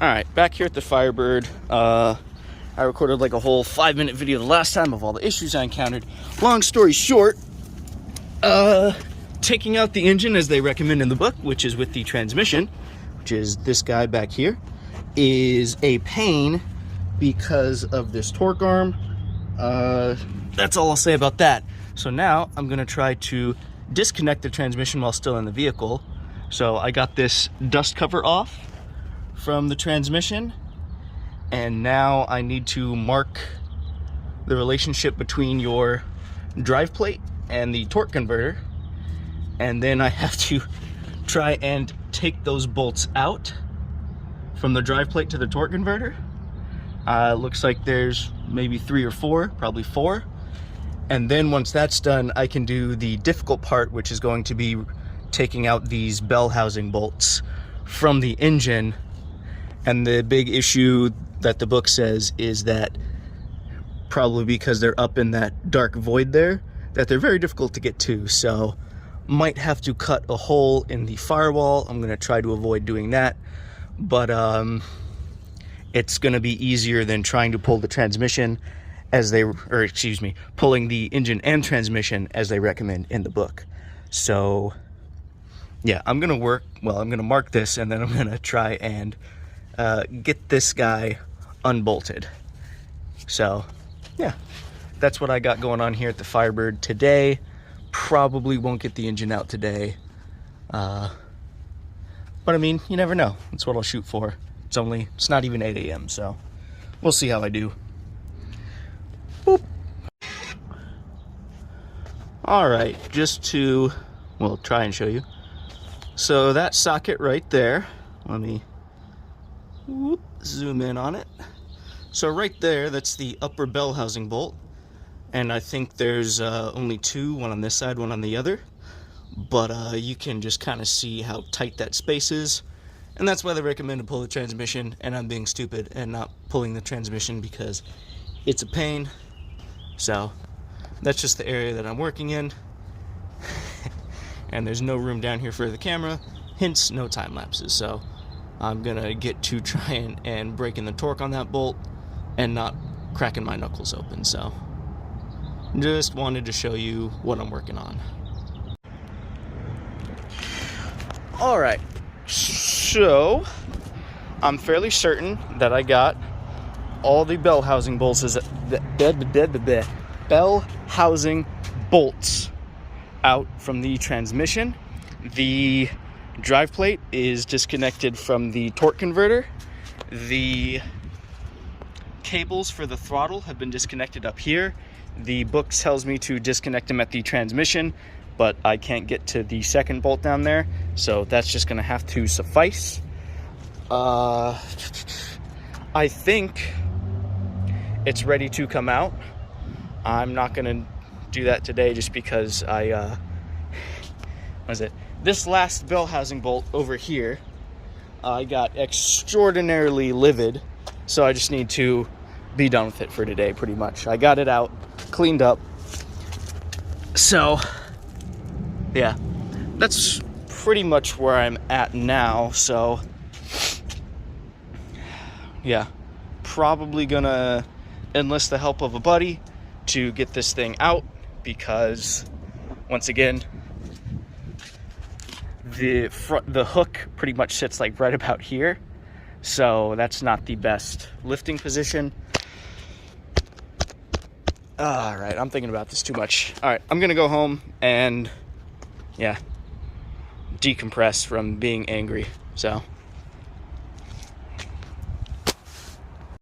Alright, back here at the Firebird. I recorded like a whole 5-minute video the last time of all the issues I encountered. Long story short, taking out the engine as they recommend in the book, which is with the transmission, which is this guy back here, is a pain because of this torque arm. That's all I'll say about that. So now I'm gonna try to disconnect the transmission while still in the vehicle. So I got this dust cover off from the transmission, and now I need to mark the relationship between your drive plate and the torque converter, and then I have to try and take those bolts out from the drive plate to the torque converter. Looks like there's maybe 3 or 4, probably 4, and then once that's done I can do the difficult part, which is going to be taking out these bell housing bolts from the engine. And the big issue that the book says is that probably because they're up in that dark void there, that they're very difficult to get to. So might have to cut a hole in the firewall. I'm gonna try to avoid doing that, but it's gonna be easier than trying to pull the transmission as they, or excuse me, pulling the engine and transmission as they recommend in the book. So yeah, I'm gonna mark this, and then I'm gonna try and get this guy unbolted. So yeah, that's what I got going on here at the Firebird today. Probably won't get the engine out today, but I mean, you never know. That's what I'll shoot for. It's not even 8 a.m. so we'll see how I do. Boop. All right, just to, well, try and show you. So that socket right there, let me zoom in on it. So right there, that's the upper bell housing bolt, and I think there's only 2, one on this side, one on the other, but you can just kind of see how tight that space is, and that's why they recommend to pull the transmission, and I'm being stupid and not pulling the transmission because it's a pain. So that's just the area that I'm working in. And there's no room down here for the camera, hence no time lapses. So I'm gonna get to trying and breaking the torque on that bolt and not cracking my knuckles open. So just wanted to show you what I'm working on. All right, so I'm fairly certain that I got all the bell housing bolts out from the transmission. The drive plate is disconnected from the torque converter. The cables for the throttle have been disconnected up here. The book tells me to disconnect them at the transmission, but I can't get to the second bolt down there, so that's just gonna have to suffice. I think it's ready to come out. I'm not gonna do that today just because this last bell housing bolt over here, I got extraordinarily livid, so I just need to be done with it for today pretty much. I got it out, cleaned up, so yeah, that's pretty much where I'm at now. So yeah, probably gonna enlist the help of a buddy to get this thing out, because once again the hook pretty much sits like right about here, so that's not the best lifting position. All right, I'm thinking about this too much. All right, I'm gonna go home and yeah, decompress from being angry. So